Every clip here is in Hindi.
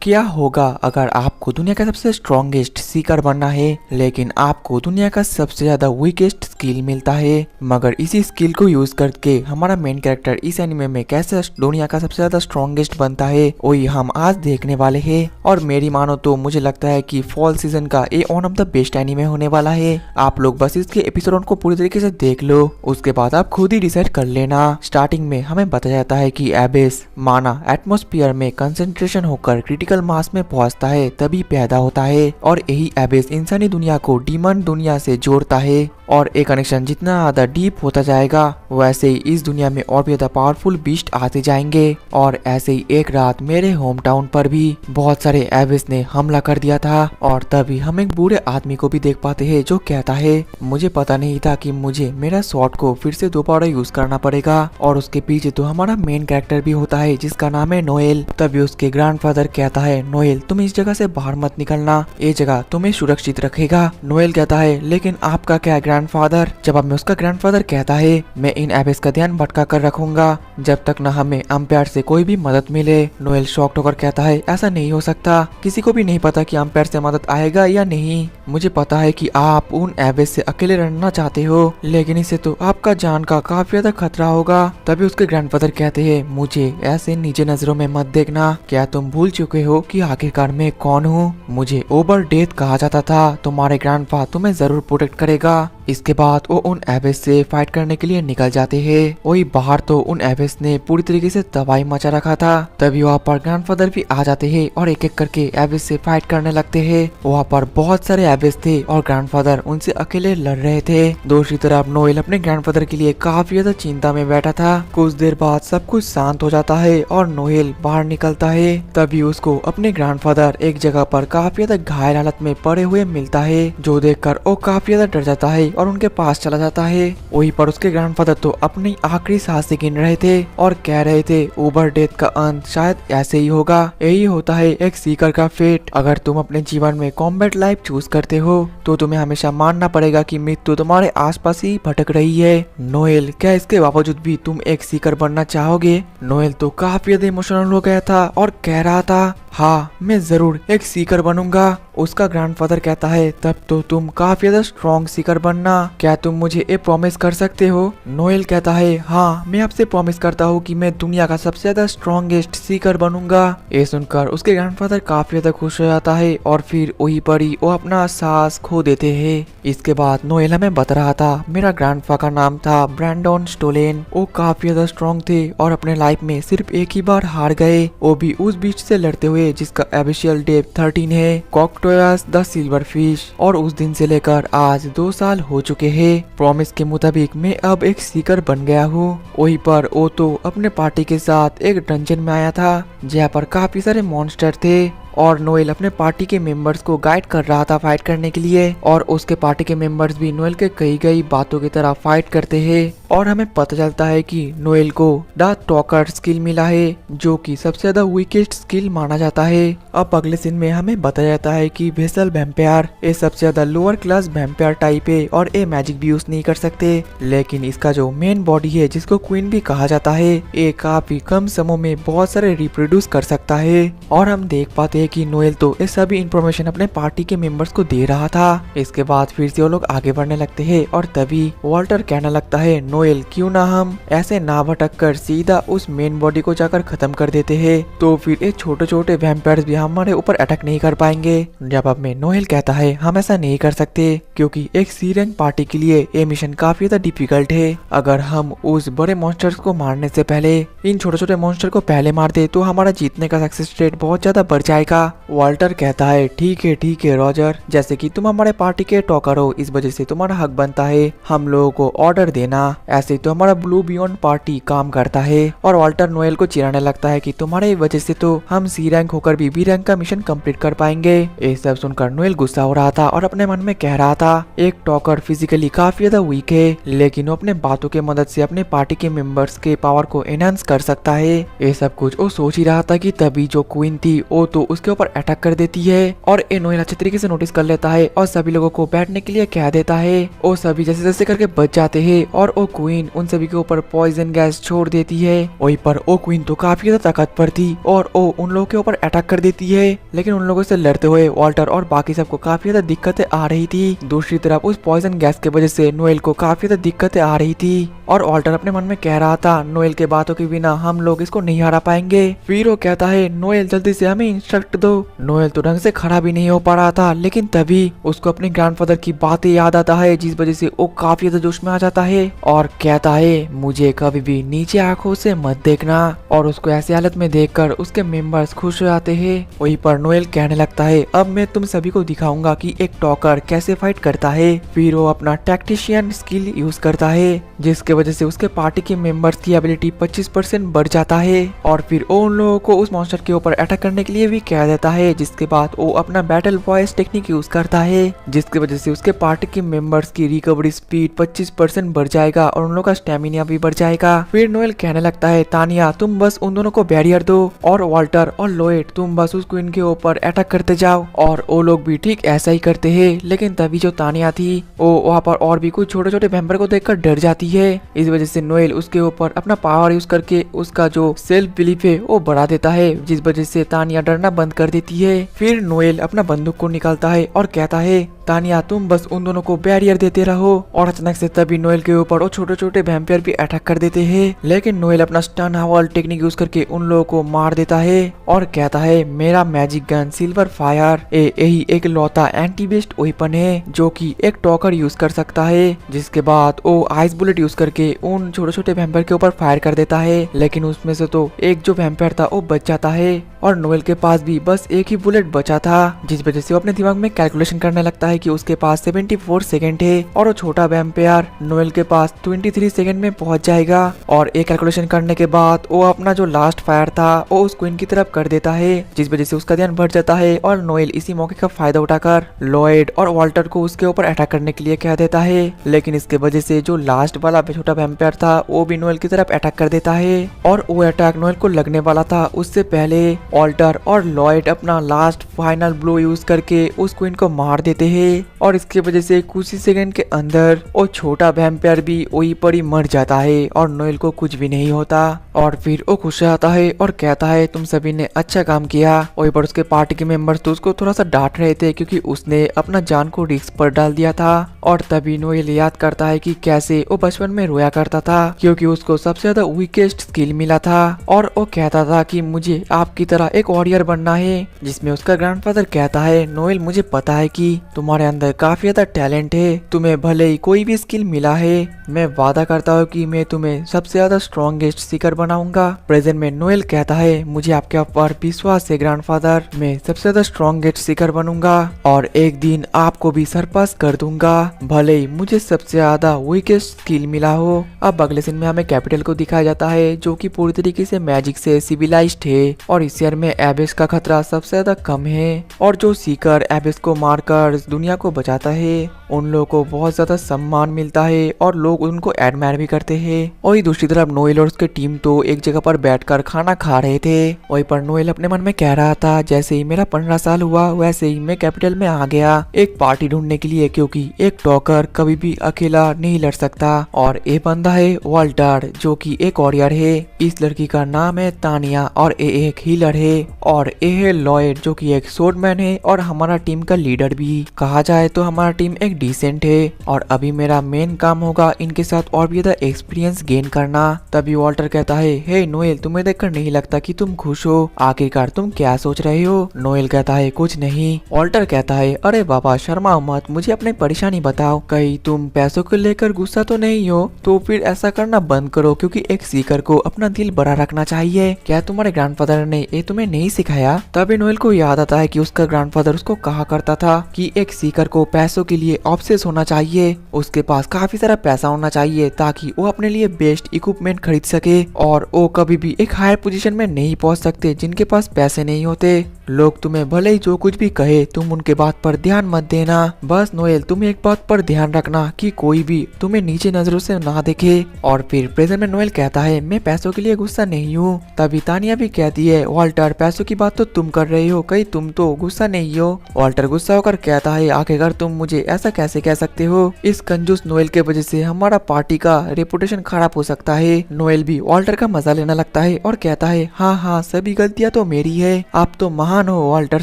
क्या होगा अगर आपको दुनिया का सबसे स्ट्रॉन्गेस्ट सीकर बनना है लेकिन आपको दुनिया का सबसे ज्यादा वीकेस्ट स्किल मिलता है, मगर इसी स्किल को यूज करके हमारा मेन कैरेक्टर इस एनिमे में कैसे दुनिया का सबसे ज्यादा स्ट्रॉन्गेस्ट बनता है वही हम आज देखने वाले हैं। और मेरी मानो तो मुझे लगता है कि फॉल सीजन का ये one of the best anime होने वाला है। आप लोग बस इसके एपिसोड को पूरी तरीके से देख लो, उसके बाद आप खुद ही डिसाइड कर लेना। स्टार्टिंग में हमें बताया जाता है कि एबिस माना एटमॉस्फेयर में कंसंट्रेशन होकर क्रिटिकल मास में पहुंचता है तभी पैदा होता है, और यही एबिस इंसानी दुनिया को डीमन दुनिया से जोड़ता है। और एक कनेक्शन जितना ज्यादा डीप होता जाएगा वैसे ही इस दुनिया में और भी ज्यादा पावरफुल बीस्ट आते जाएंगे। और ऐसे ही एक रात मेरे होम टाउन पर भी बहुत सारे एबिस ने हमला कर दिया था, और तभी हम एक बूढ़े आदमी को भी देख पाते हैं जो कहता है मुझे पता नहीं था कि मुझे मेरा शॉट को फिर से दोबारा यूज करना पड़ेगा। और उसके पीछे तो हमारा मेन कैरेक्टर भी होता है जिसका नाम है नोएल। तभी उसके ग्रैंडफादर कहता है नोएल तुम इस जगह से बाहर मत निकलना, ये जगह तुम्हें सुरक्षित रखेगा। नोएल कहता है लेकिन आपका क्या ग्रैंडफादर। जवाब में उसका ग्रैंडफादर कहता है मैं इन एबिस का ध्यान भटका कर रखूंगा जब तक न हमें अंपायर से कोई भी मदद मिले। नोएल शॉक्ड होकर कहता है ऐसा नहीं हो सकता, किसी को भी नहीं पता कि अंपायर से मदद आएगा या नहीं। मुझे पता है कि आप उन एबिस से अकेले लड़ना चाहते हो लेकिन इससे तो आपका जान का काफी ज्यादा खतरा होगा। तभी उसके ग्रैंडफादर कहते हैं मुझे ऐसे नीचे नजरों में मत देखना, क्या तुम भूल चुके हो कि आखिरकार मैं कौन हूँ। मुझे ओवर डेथ कहा जाता था, तुम्हारे ग्रैंडफा तुम्हें जरूर प्रोटेक्ट करेगा। इसके बाद वो उन एबिस से फाइट करने के लिए निकल जाते हैं। वही बाहर तो उन एबिस ने पूरी तरीके से तबाही मचा रखा था। तभी वहाँ पर ग्रैंडफादर भी आ जाते हैं और एक एक करके एबिस से फाइट करने लगते हैं। वहाँ पर बहुत सारे एबिस थे और ग्रैंडफादर उनसे अकेले लड़ रहे थे। दूसरी तरफ नोएल अपने ग्रैंडफादर के लिए काफी ज्यादा चिंता में बैठा था। कुछ देर बाद सब कुछ शांत हो जाता है और नोएल बाहर निकलता है। तभी उसको अपने ग्रैंडफादर एक जगह पर काफी ज्यादा घायल हालत में पड़े हुए मिलता है, जो देखकर वो काफी ज्यादा डर जाता है और उनके पास चला जाता है। वहीं पर उसके ग्रैंडफादर तो अपनी आखिरी सांसें गिन रहे थे और कह रहे थे ओवर डेथ का अंत शायद ऐसे ही होगा, यही होता है एक सीकर का फेट। अगर तुम अपने जीवन में कॉम्बैट लाइफ चूज करते हो तो तुम्हें हमेशा मानना पड़ेगा कि मृत्यु तुम्हारे आसपास ही भटक रही है। नोएल क्या इसके बावजूद भी तुम एक सीकर बनना चाहोगे। नोएल तो काफी ज्यादा इमोशनल हो गया था और कह रहा था हाँ मैं जरूर एक सीकर बनूंगा। उसका ग्रैंडफादर कहता है तब तो तुम काफी ज्यादा स्ट्रॉन्ग सीकर बनना, क्या तुम मुझे ये प्रॉमिस कर सकते हो। नोएल कहता है हाँ मैं आपसे प्रॉमिस करता हूँ कि मैं दुनिया का सबसे ज्यादा स्ट्रॉन्गेस्ट सीकर बनूंगा। ये सुनकर उसके ग्रैंडफादर काफी ज्यादा खुश हो जाता है और फिर वही पर ही वो अपना सांस खो देते हैं। इसके बाद नोएल हमें बता रहा था मेरा ग्रैंडफा का नाम था ब्रैंडन स्टोलेन। वो काफी ज्यादा स्ट्रॉन्ग थे और अपने लाइफ में सिर्फ एक ही बार हार गए, वो भी उस बीच से लड़ते हुए जिसका एबिशियल डेप्थ 13 है, कॉकटोयस द सिल्वर फिश। और उस दिन से लेकर आज 2 साल हो चुके हैं। प्रॉमिस के मुताबिक मैं अब एक सीकर बन गया हूँ। वहीं पर वो तो अपने पार्टी के साथ एक डंजन में आया था जहाँ पर काफी सारे मॉन्स्टर थे और नोएल अपने पार्टी के मेंबर्स को गाइड कर रहा था फाइट करने के लिए। और उसके पार्टी के मेंबर्स भी नोएल के कई कई बातों की तरह फाइट करते हैं और हमें पता चलता है कि नोएल को द टॉकर स्किल मिला है जो कि सबसे ज्यादा वीकेस्ट स्किल माना जाता है। अब अगले सीन में हमें बताया जाता है कि वेसल वैम्पायर ये सबसे ज्यादा लोअर क्लास वैम्पायर टाइप है और ये मैजिक भी यूज नहीं कर सकते, लेकिन इसका जो मेन बॉडी है जिसको क्वीन भी कहा जाता है ये काफी कम समय में बहुत सारे रिप्रोड्यूस कर सकता है। और हम देख पाते कि नोएल तो ये सभी इंफॉर्मेशन अपने पार्टी के मेंबर्स को दे रहा था। इसके बाद फिर से वो लोग आगे बढ़ने लगते हैं और तभी वॉल्टर कहने लगता है नोएल क्यों ना हम ऐसे ना भटक कर सीधा उस मेन बॉडी को जाकर खत्म कर देते हैं, तो फिर ये छोटे छोटे वैम्पायर्स भी हमारे ऊपर अटैक नहीं कर पाएंगे। जवाब में नोएल कहता है हम ऐसा नहीं कर सकते क्योंकि एक सी रैंक पार्टी के लिए ये मिशन काफी ज्यादा डिफिकल्ट है। अगर हम उस बड़े मॉन्स्टर्स को मारने से पहले इन छोटे छोटे मॉन्स्टर को पहले मार दे तो हमारा जीतने का सक्सेस रेट बहुत ज्यादा बढ़ जाएगा। वॉल्टर कहता है ठीक है रॉजर, जैसे कि तुम हमारे पार्टी के टॉकर हो इस वजह से तुम्हारा हक बनता है हम लोगों को ऑर्डर देना, ऐसे तो हमारा ब्लू बियॉन्ड पार्टी काम करता है। और वॉल्टर नोएल को चिढ़ाने लगता है कि तुम्हारे वजह से तो हम सी रैंक होकर भी बी रैंक का मिशन कंप्लीट कर पाएंगे। ये सब सुनकर नोएल गुस्सा हो रहा था और अपने मन में कह रहा था एक टॉकर फिजिकली काफी ज्यादा वीक है लेकिन वो अपने बातों के मदद से अपने पार्टी के मेंबर्स के पावर को एनहांस कर सकता है। ये सब कुछ वो सोच ही रहा था कि तभी जो क्वीन थी वो तो उस के ऊपर अटैक कर देती है और ये नोएल अच्छे तरीके से नोटिस कर लेता है और सभी लोगों को बैठने के लिए कह देता है। वो सभी जैसे जैसे करके बच जाते हैं और वो क्वीन उन सभी के ऊपर पॉइजन गैस छोड़ देती है। वहीं पर वो क्वीन तो काफी ज्यादा ताकतवर थी और वो उन लोगों के ऊपर अटैक कर देती है, लेकिन उन लोगों से लड़ते हुए वॉल्टर और बाकी सबको काफी ज्यादा दिक्कतें आ रही थी। दूसरी तरफ उस पॉइजन गैस की वजह से नोएल को काफी ज्यादा दिक्कतें आ रही थी और वॉल्टर अपने मन में कह रहा था नोएल के बातों के बिना हम लोग इसको नहीं हरा पाएंगे। फिर वो कहता है नोएल जल्दी से हमें इंस्ट्रक्ट दो। नोएल तो ढंग से खड़ा भी नहीं हो पा रहा था, लेकिन तभी उसको अपने ग्रैंडफादर की बातें याद आता है, जिस वजह से वो काफी ज्यादा जोश में आ जाता है और कहता है मुझे कभी भी नीचे आंखों से मत देखना। और उसको ऐसी हालत में देखकर उसके मेंबर्स खुश हो जाते हैं। वहीं पर नोएल कहने लगता है अब मैं तुम सभी को दिखाऊंगा कि एक टॉकर कैसे फाइट करता है। फिर वो अपना टैक्टिशियन स्किल यूज करता है, जिसके वजह से उसके पार्टी के मेंबर्स की एबिलिटी 25% बढ़ जाता है और फिर वो उन लोगों को उस मॉन्स्टर के ऊपर अटैक करने के लिए भी कह देता है, जिसके बाद वो अपना बैटल वॉइस टेक्निक यूज करता है, जिसकी वजह से उसके पार्टी के मेंबर्स की रिकवरी स्पीड 25% बढ़ जाएगा और उन लोगों का स्टेमिना भी बढ़ जाएगा। फिर नोएल कहने लगता है तानिया तुम बस उन दोनों को बैरियर दो और वॉल्टर और लोएट तुम बस उस क्वीन के ऊपर अटैक करते जाओ। और वो लोग भी ठीक ऐसा ही करते हैं, लेकिन तभी जो तानिया थी वो वहाँ पर और भी कुछ छोटे छोटे वैम्पायर को देखकर डर जाती है। इस वजह से नोएल उसके ऊपर अपना पावर यूज करके उसका जो सेल्फ बिलीफ है वो बढ़ा देता है, जिस वजह से तानिया डरना बंद कर देती है। फिर नोएल अपना बंदूक को निकालता है और कहता है तानिया तुम बस उन दोनों को बैरियर देते रहो। और अचानक से तभी नोएल के ऊपर वो छोटे छोटे वैम्पायर भी अटैक कर देते हैं, लेकिन नोएल अपना स्टन हवल टेक्निक यूज करके उन लोगों को मार देता है और कहता है मेरा मैजिक गन सिल्वर फायर यही एक लौता एंटी बेस्ट वेपन है जो कि एक टॉकर यूज कर सकता है। जिसके बाद वो आइस बुलेट यूज करके उन छोटे छोटे वैम्पायर के ऊपर फायर कर देता है, लेकिन उसमें से तो एक जो वैम्पायर था वो बच जाता है और नोएल के पास भी बस एक ही बुलेट बचा था, जिस वजह से वो अपने दिमाग में कैलकुलेशन करने लगता है कि उसके पास 74 सेकंड है और वो छोटा वैम्पायर नोएल के पास 23 सेकंड में पहुंच जाएगा। और एक कैलकुलेशन करने के बाद वो अपना जो लास्ट फायर था वो उस क्वीन की तरफ कर देता है, जिस वजह से उसका ध्यान बढ़ जाता है और नोएल इसी मौके का फायदा उठाकर लॉयड और वॉल्टर को उसके ऊपर अटैक करने के लिए कह देता है। लेकिन इसके वजह से जो लास्ट वाला छोटा वैम्पायर था वो भी नोएल की तरफ अटैक कर देता है और वो अटैक नोएल को लगने वाला था उससे पहले वॉल्टर और लॉयड अपना लास्ट फाइनल ब्लो यूज करके उस क्वीन को मार देते हैं और इसके वजह से कुछ ही सेकंड के अंदर वो छोटा वैम्पायर भी वहीं पर ही मर जाता है और नोएल को कुछ भी नहीं होता। और फिर वो खुश आता है और कहता है तुम सभी ने अच्छा काम किया। वहीं पर उसके पार्टी के मेंबर्स तो उसको थोड़ा सा डांट रहे थे क्योंकि उसने अपना जान को रिस्क पर डाल दिया था। और तभी नोएल याद करता है कि कैसे वो बचपन में रोया करता था क्योंकि उसको सबसे ज्यादा वीकेस्ट स्किल मिला था और वो कहता था कि मुझे आपकी तरह एक वॉरियर बनना है, जिसमें उसका ग्रैंडफादर कहता है नोएल मुझे पता है कि तुम्हारे अंदर काफी ज्यादा टैलेंट है, तुम्हें भले ही कोई भी स्किल मिला है, मैं वादा करता हूँ कि मैं तुम्हें सबसे ज्यादा स्ट्रॉन्गेस्ट सीकर बनाऊंगा। प्रेजेंट में नोएल कहता है मुझे आपके ऊपर विश्वास है ग्रैंडफादर, मैं सबसे ज्यादा स्ट्रॉन्गेस्ट सीकर बनूंगा और एक दिन आपको भी सरपास कर दूंगा, भले ही मुझे सबसे ज्यादा वीकेस्ट स्किल मिला हो। अब अगले सीन में हमें कैपिटल को दिखाया जाता है जो कि पूरी तरीके से मैजिक से सिविलाइज्ड है और इस शहर में एबिस का खतरा सबसे ज्यादा कम है और जो सीकर एबिस को मारकर दुनिया को बचाता है उन लोगों को बहुत ज्यादा सम्मान मिलता है और लोग उनको एडमायर भी करते हैं। और दूसरी तरफ नोएल और उसके टीम तो एक जगह पर बैठकर खाना खा रहे थे। वहीं पर नोएल अपने मन में कह रहा था जैसे ही मेरा 15 साल हुआ वैसे ही मैं कैपिटल में आ गया एक पार्टी ढूंढने के लिए, क्योंकि एक टॉकर कभी भी अकेला नहीं लड़ सकता। और ये बंदा है वॉल्टर जो कि एक वॉरियर है, इस लड़की का नाम है तानिया और ये एक हीलर है और ये है लॉयड जो कि एक स्वॉर्डमैन है और हमारा टीम का लीडर भी। कहा जाए तो हमारा टीम एक डिसेंट है और अभी मेरा मेन काम होगा इनके साथ और भी ज्यादा एक्सपीरियंस गेन करना। तभी वॉल्टर कहता है हे नोएल तुम्हें देखकर नहीं लगता कि तुम खुश हो, आखिरकार तुम क्या सोच रहे हो? नोएल कहता है कुछ नहीं। वॉल्टर कहता है अरे बाबा शर्माओ मत, मुझे अपनी परेशानी बताओ, कहीं तुम पैसों को लेकर गुस्सा तो नहीं हो? तो फिर ऐसा करना बंद करो क्योंकि एक सीकर को अपना दिल बड़ा रखना चाहिए। क्या तुम्हारे ग्रैंडफादर ने ये तुम्हें नहीं सिखाया? तभी नोएल को याद आता है कि उसका ग्रैंडफादर उसको कहा करता था कि एक सीकर को पैसों के लिए ऑब्सेस होना चाहिए, उसके पास काफी सारा पैसा होना चाहिए ताकि वो अपने लिए बेस्ट इक्विपमेंट खरीद सके और वो कभी भी एक हायर पोजीशन में नहीं पहुंच सकते जिनके पास पैसे नहीं होते। लोग तुम्हें भले ही जो कुछ भी कहे तुम उनके बात पर ध्यान मत देना। बस नोएल तुम एक बात पर ध्यान रखना कि कोई भी तुम्हें नीचे नजरों से ना देखे। और फिर प्रेजेंट में नोएल कहता है मैं पैसों के लिए गुस्सा नहीं हूँ। तभी तानिया भी कहती है वॉल्टर पैसों की बात तो तुम कर रहे हो, कहीं तुम तो गुस्सा नहीं हो? वॉल्टर गुस्सा होकर कहता है आखिरकार तुम मुझे ऐसा कैसे कह सकते हो? इस कंजूस नोएल के वजह से हमारा पार्टी का रेपुटेशन खराब हो सकता है। नोएल भी वॉल्टर का मजा लेने लगता है और कहता है हाँ हाँ सभी गलतियाँ तो मेरी है, आप तो महान हो वॉल्टर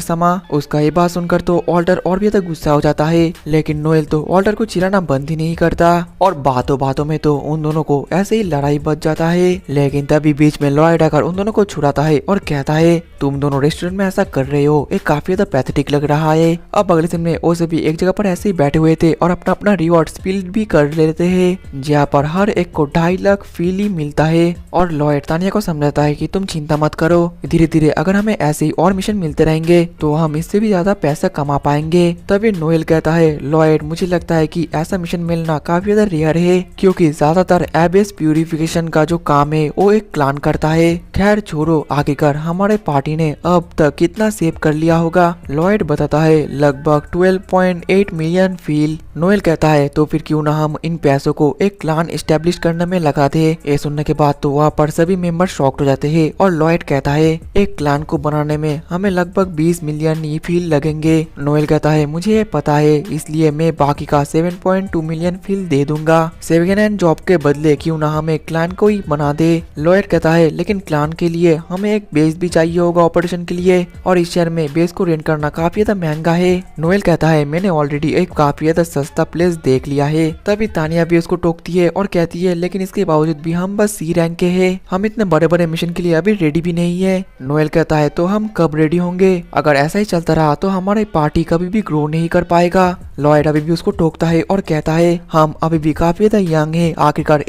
समा। उसका ये बात सुनकर तो वॉल्टर और भी ज्यादा गुस्सा हो जाता है, लेकिन नोएल तो वॉल्टर को चिढ़ाना बंद ही नहीं करता और बातों बातों में तो उन दोनों को ऐसे ही लड़ाई बच जाता है। लेकिन तभी बीच में लॉयड आकर उन दोनों को छुड़ाता है और कहता है तुम दोनों रेस्टोरेंट में ऐसा कर रहे हो, ये काफी ज्यादा पैथेटिक लग रहा है। अब अगले दिन में वो सभी एक जगह पर ऐसे ही बैठे हुए थे और अपना अपना रिवॉर्ड स्प्लिट भी कर लेते हैं, जहाँ पर हर एक को 2.5 लाख फीली मिलता है। और लॉयड तानिया को समझाता है कि तुम चिंता मत करो, धीरे धीरे अगर हमें ऐसे ही और मिशन मिलते रहेंगे तो हम इससे भी ज्यादा पैसा कमा पाएंगे। तभी नोएल कहता है लॉयड मुझे लगता है कि ऐसा मिशन मिलना काफी ज्यादा रेयर है, क्योंकि ज्यादातर एबेस प्यूरिफिकेशन का जो काम है वो एक क्लान करता है। खैर छोड़ो, आखिरकार हमारे पार्टी ने अब तक कितना सेव कर लिया होगा? लॉयड बताता है लगभग 12.8 मिलियन फील। नोएल कहता है तो फिर क्यों ना हम इन पैसों को एक क्लान एस्टेब्लिश करने में लगा दे। ये सुनने के बाद तो वहाँ पर सभी मेंबर शॉक्ड हो जाते हैं और लॉयड कहता है एक क्लान को बनाने में हमें लगभग 20 मिलियन ई फील लगेंगे। नोएल कहता है मुझे ये पता है, इसलिए मैं बाकी का 7.2 मिलियन फील दे दूंगा। सेकेंड हैंड जॉब के बदले क्यों ना हमें क्लान को ही बना दे। लॉयड कहता है लेकिन क्लान के लिए हमें एक बेस भी चाहिए होगा ऑपरेशन के लिए, और इस शहर में बेस को रेंट करना काफी ज्यादा महंगा है। नोएल कहता है मैंने ऑलरेडी एक काफी ज्यादा सस्ता प्लेस देख लिया है। तभी तानिया भी उसको टोकती है और कहती है लेकिन इसके बावजूद भी हम बस सी रैंक के हैं, हम इतने बड़े बड़े मिशन के लिए अभी रेडी भी नहीं है। नोएल कहता है तो हम कब रेडी होंगे? अगर ऐसा ही चलता रहा तो हमारी पार्टी कभी भी ग्रो नहीं कर पाएगा। लॉयड अभी भी उसको टोकता है और कहता है हम अभी भी काफी ज्यादा यंग है, आखिरकार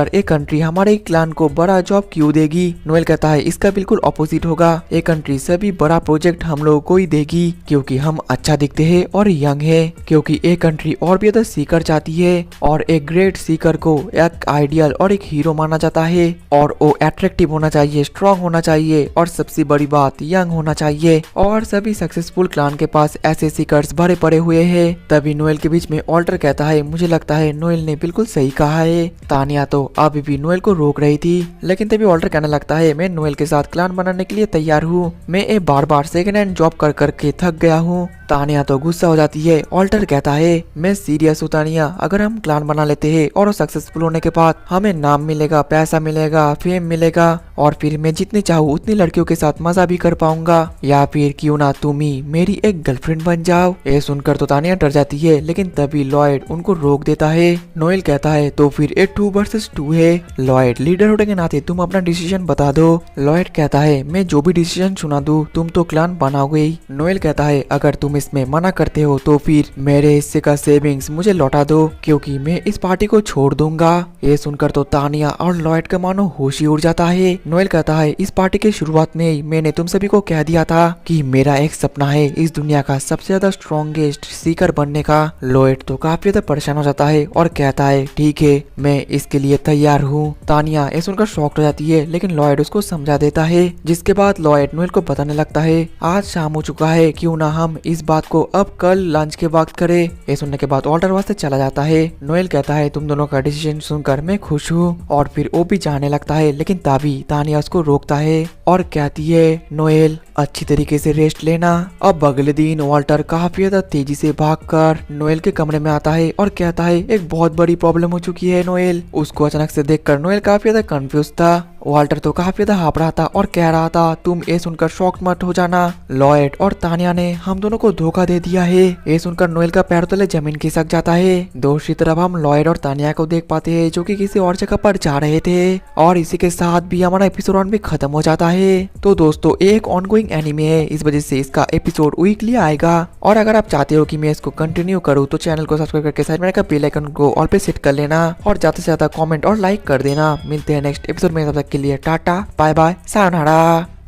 एक कंट्री हमारे क्लान को बड़ा जॉब क्यों देगी? नोएल कहता है इसका बिल्कुल ऑपोजिट होगा, एक कंट्री सभी बड़ा प्रोजेक्ट हम लोगों को ही देगी, क्योंकि हम अच्छा दिखते हैं और यंग है। क्योंकि एक कंट्री और भी ज्यादा सीकर चाहती है और एक ग्रेट सीकर को एक आइडियल और एक हीरो माना जाता है, और वो अट्रैक्टिव होना चाहिए, स्ट्रॉन्ग होना चाहिए और सबसे बड़ी बात यंग होना चाहिए। और सभी सक्सेसफुल क्लान के पास ऐसे सीकर्स भरे पड़े हुए हैं। तभी नोएल के बीच में ऑल्टर कहता है मुझे लगता है नोएल ने बिल्कुल सही कहा है। तानिया तो अभी भी नोएल को रोक रही थी, लेकिन तभी ऑल्टर कहने लगता है मैं नोएल के साथ क्लान बनाने के लिए तैयार हूँ, मैं ये बार बार सेकेंड हैंड जॉब कर करके थक गया हूँ। तानिया तो गुस्सा हो जाती है। ऑल्टर कहता है मैं सीरियस हूँ तानिया, अगर हम क्लान बना लेते हैं और सक्सेसफुल होने के बाद हमें नाम मिलेगा, पैसा मिलेगा, फेम मिलेगा, और फिर मैं जितनी चाहूँ उतनी लड़कियों के साथ मजा भी कर पाऊंगा, या फिर क्यों ना तुम ही मेरी एक गर्लफ्रेंड बन जाओ। ये सुनकर तो तानिया डर जाती है, लेकिन तभी लॉयड उनको रोक देता है। नोएल कहता है तो फिर ये 2 वर्सेस 2 है। लॉयड लीडर होने के नाते तुम अपना डिसीजन बता दो। लॉयड कहता है मैं जो भी डिसीजन सुना दूं तुम तो क्लान बनाओगे ही। नोएल कहता है अगर तुम इसमें मना करते हो तो फिर मेरे हिस्से का सेविंग्स मुझे लौटा दो, क्योंकि मैं इस पार्टी को छोड़ दूंगा। ये सुनकर तो तानिया और लॉयड का मानो होश ही उड़ जाता है। नोएल कहता है इस पार्टी के शुरुआत में ही मैंने तुम सभी को कह दिया था कि मेरा एक सपना है इस दुनिया का सबसे ज्यादा स्ट्रॉन्गेस्ट सीकर बनने का। लॉयड तो काफी ज्यादा परेशान हो जाता है और कहता है ठीक है मैं इसके लिए तैयार हूँ। तानिया ये सुनकर शॉक्ड हो जाती है, लेकिन लॉयड उसको समझा देता है, जिसके बाद लॉयड नोएल को बताने लगता है आज शाम हो चुका है, क्यों ना हम इस बात को अब कल लंच के वक्त करें। ये सुनने के बाद ऑल्टर वहां से चला जाता है। नोएल कहता है तुम दोनों का डिसीजन सुनकर मैं खुश हूँ, और फिर वो भी जाने लगता है, लेकिन तभी तानिया उसको रोकता है और कहती है नोएल अच्छी तरीके से रेस्ट लेना। अब अगले दिन वॉल्टर काफी ज्यादा तेजी से भागकर नोएल के कमरे में आता है और कहता है एक बहुत बड़ी प्रॉब्लम हो चुकी है नोएल। उसको अचानक से देखकर नोएल काफी ज्यादा कंफ्यूज था। वॉल्टर तो काफी ज्यादा हाँफ रहा था और कह रहा था तुम ये सुनकर शॉक मत हो जाना, लॉयड और तानिया ने हम दोनों को धोखा दे दिया है। ये सुनकर नोएल का पैर तले जमीन खिसक जाता है। दूसरी तरफ हम लॉयड और तानिया को देख पाते हैं जो कि किसी और जगह पर जा रहे थे, और इसी के साथ भी हमारा एपिसोड 1 भी खत्म हो जाता है। तो दोस्तों एक ऑनगोइंग एनिमे है, इस वजह से इसका एपिसोड वीकली आएगा, और अगर आप चाहते हो कि मैं इसको कंटिन्यू करूँ तो चैनल को सब्सक्राइब करके साइड में रखा बेल आइकन को ऑल पे सेट कर लेना, और ज्यादा से ज्यादा कमेंट और लाइक कर देना। मिलते हैं नेक्स्ट एपिसोड में, तब तक के लिए टाटा बाय बाय सायोनारा।